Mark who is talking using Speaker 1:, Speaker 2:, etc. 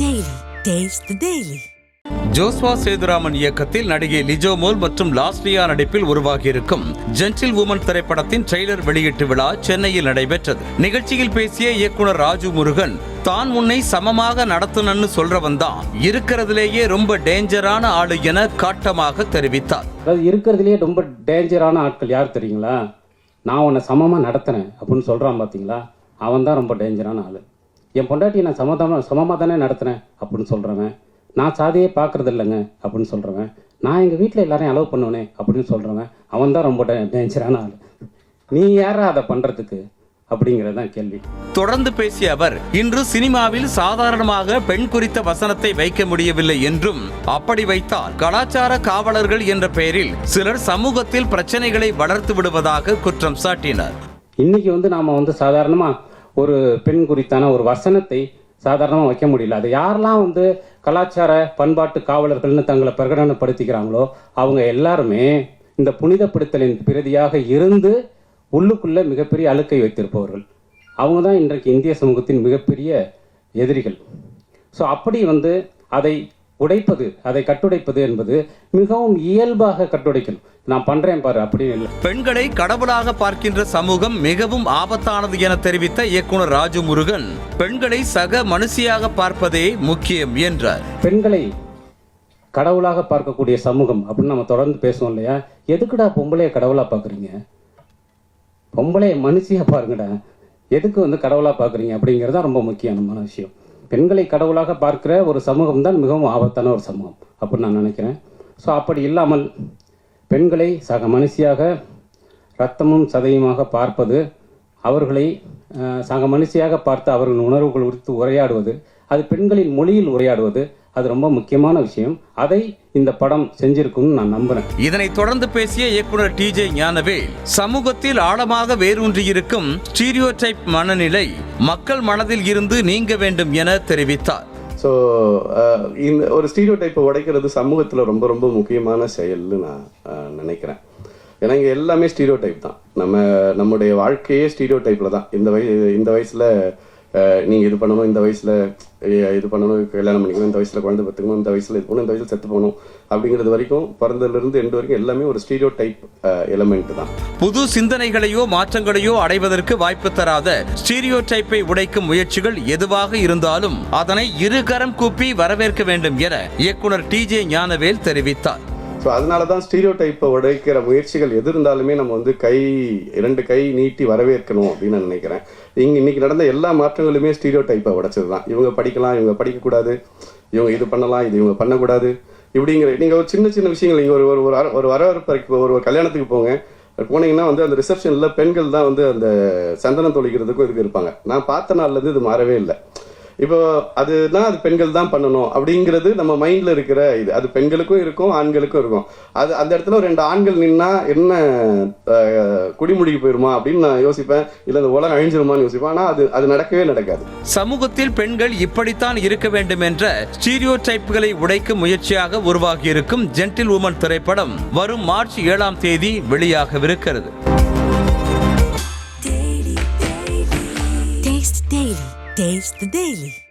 Speaker 1: Daily. Taste the Daily.
Speaker 2: Joshua Sethuraman இயக்கத்தில் நடிகை Lijo mole மற்றும் லாஸ்லியா நடிப்பில் உருவாகியிருக்கும் ஜென்டில் வுமன் திரைப்படத்தின் ட்ரெய்லர் வெளியீட்டு விழா சென்னையில் நடைபெற்றது. நிகழ்ச்சியில் பேசிய இயக்குனர் ராஜு முருகன், தான் உன்னை சமமாக நடத்தணும்னு சொல்றவன் தான் இருக்கிறதுலேயே ரொம்ப டேஞ்சரான ஆளு என காட்டமாக தெரிவித்தார்.
Speaker 3: இருக்கிறதுலேயே ரொம்ப டேஞ்சரான ஆட்கள் யார் தெரியுங்களா? நான் உன்னை சமமாக நடத்துறேன் அப்படின்னு சொல்கிறான் பார்த்தீங்களா, அவன் தான் ரொம்ப டேஞ்சரான ஆள். என் பொண்டாட்டியை நான் சமமாக தானே நடத்துகிறேன் அப்படின்னு சொல்கிறவன், நான் சாதியே பார்க்குறது இல்லைங்க அப்படின்னு சொல்கிறவன், நான் எங்கள் வீட்டில் எல்லாரையும் அலோவ் பண்ணுவேனே அப்படின்னு சொல்கிறவன், அவன் தான் ரொம்ப டேஞ்சரான ஆள். நீ யாரா அதை பண்ணுறதுக்கு அப்படிங்கிறதான் கேள்வி.
Speaker 2: தொடர்ந்து பேசிய அவர், இன்று சினிமாவில் சாதாரணமாக பெண் குறித்த வசனத்தை வைக்க முடியவில்லை என்றும், அப்படி வைத்தால் கலாச்சார காவலர்கள் என்ற பெயரில் சிலர் சமூகத்தில் பிரச்சனைகளை வளர்த்து விடுவதாக குற்றம் சாட்டினார்.
Speaker 3: இன்னைக்கு நாம் சாதாரணமாக ஒரு பெண் குறித்தான ஒரு வசனத்தை சாதாரணமாக வைக்க முடியல. அது யாரெல்லாம் கலாச்சார பண்பாட்டு காவலர்கள்னு தங்களை பிரகடனப்படுத்திக்கிறாங்களோ அவங்க எல்லாருமே இந்த புனிதப்படுத்தலின் பிரதியாக இருந்து உள்ளுக்குள்ள மிகப்பெரிய அழுக்கை வைத்திருப்பவர்கள். அவங்க தான் இன்றைக்கு இந்திய சமூகத்தின் மிகப்பெரிய எதிரிகள். ஸோ அப்படி அதை உடைப்பது, அதை கட்டுடைப்பது என்பது மிகவும் இயல்பாக கட்டுடைக்கணும். நான் பண்றேன் பாரு அப்படின்னு இல்லை.
Speaker 2: பெண்களை கடவுளாக பார்க்கின்ற சமூகம் மிகவும் ஆபத்தானது என தெரிவித்த இயக்குனர் ராஜு முருகன், பெண்களை சக மனுஷியாக பார்ப்பதே முக்கியம் என்றார்.
Speaker 3: பெண்களை கடவுளாக பார்க்கக்கூடிய சமூகம் அப்படின்னு நம்ம தொடர்ந்து பேசுவோம் இல்லையா? எதுக்குடா பொம்பளைய கடவுளா பார்க்குறீங்க? பொம்பளைய மனுஷியா பாருங்கடா. எதுக்கு கடவுளா பார்க்குறீங்க அப்படிங்கிறது ரொம்ப முக்கியமான விஷயம். பெண்களை கடவுளாக பார்க்கிற ஒரு சமூகம் தான் மிகவும் ஆபத்தான ஒரு சமூகம் அப்படின்னு நான் நினைக்கிறேன். ஸோ அப்படி இல்லாமல் பெண்களை சக மனுஷியாக இரத்தமும் சதையுமாக பார்ப்பது, அவர்களை சக மனுஷியாக பார்த்து அவர்களின் உணர்வுகள் குறித்து உரையாடுவது, அது பெண்களின் மொழியில் உரையாடுவது, அது ரொம்ப முக்கியமான விஷயம். அதை இந்த படம் செஞ்சிருக்கும்னு நான் நம்புறேன்.
Speaker 2: இதனைத் தொடர்ந்து பேசிய இயக்குனர் TJ ஞானவேல், சமூகத்தில் ஆழமாக வேரூன்றியிருக்கும் ஸ்டீரியோடைப் மனநிலை மக்கள் மனதில் இருந்து நீங்க வேண்டும் என தெரிவித்தார்.
Speaker 4: ஸோ இந்த ஒரு ஸ்டீரியோடைப்பை உடைக்கிறது சமூகத்தில் ரொம்ப ரொம்ப முக்கியமான செயல்னு நான் நினைக்கிறேன். ஏன்னா இங்கே எல்லாமே ஸ்டீரியோடைப் தான். நம்முடைய வாழ்க்கையே ஸ்டீரியோடைப்பில் தான். இந்த வயசில் நீங்கள் இது பண்ணணும், இந்த வயசில் இது பண்ணணும், கல்யாணம் பண்ணிக்கணும், இந்த வயசில் குழந்தை பெற்றுக்கணும், இந்த வயசில் இது போகணும், இந்த வயசில் செத்து போகணும் அப்படிங்கிறது வரைக்கும், பிறந்ததுலேருந்து எண்டு வரைக்கும் எல்லாமே ஒரு ஸ்டீரியோடைப் எலிமெண்ட் தான்.
Speaker 2: புது சிந்தனைகளையோ மாற்றங்களையோ அடைவதற்கு வாய்ப்பு தராத ஸ்டீரியோடைப்பை உடைக்கும் முயற்சிகள் எதுவாக இருந்தாலும் அதனை இருகரம் கூப்பி வரவேற்க வேண்டும் என இயக்குனர் TJ ஞானவேல் தெரிவித்தார்.
Speaker 4: ஸோ அதனால தான் ஸ்டீரியோடைப்பை உடைக்கிற முயற்சிகள் எது இருந்தாலுமே நம்ம இரண்டு கை நீட்டி வரவேற்கணும் அப்படின்னு நான் நினைக்கிறேன். இன்னைக்கு நடந்த எல்லா மாற்றங்களுமே ஸ்டீரியோடைப்பை உடைச்சது தான். இவங்க படிக்கலாம், இவங்க படிக்கக்கூடாது, இவங்க இது பண்ணலாம், இது இவங்க பண்ணக்கூடாது, இப்படிங்கிற நீங்கள் ஒரு சின்ன சின்ன விஷயங்கள். நீங்கள் ஒரு வரவேற்பு, ஒரு கல்யாணத்துக்கு போனீங்கன்னா அந்த ரிசப்ஷனில் பெண்கள் தான் அந்த சந்தனம் தொளிக்கிறதுக்கும் இதுக்கு இருப்பாங்க. நான் பார்த்த நாள்லேருந்து இது மாறவே இல்லை. இப்போ அதுதான் அது பெண்கள் தான் பண்ணணும் அப்படிங்கிறது நம்ம மைண்ட்ல இருக்கிற இது. அது பெண்களுக்கும் இருக்கும், ஆண்களுக்கும் இருக்கும். அது அந்த இடத்துல ஒரு 2 ஆண்கள் நின்னா என்ன குடிமுடிக்கு போயிருமா அப்படின்னு நான் யோசிப்பேன். இல்லை அந்த உலகம் அழிஞ்சிருமான்னு யோசிப்பேன். ஆனால் அது நடக்கவே நடக்காது.
Speaker 2: சமூகத்தில் பெண்கள் இப்படித்தான் இருக்க வேண்டும் என்ற ஸ்டீரியோடைப்களை உடைக்கும் முயற்சியாக உருவாகியிருக்கும் ஜென்டில் வுமன் திரைப்படம் வரும் மார்ச் 7ஆம் தேதி வெளியாகவிருக்கிறது.
Speaker 1: Taste the Daily.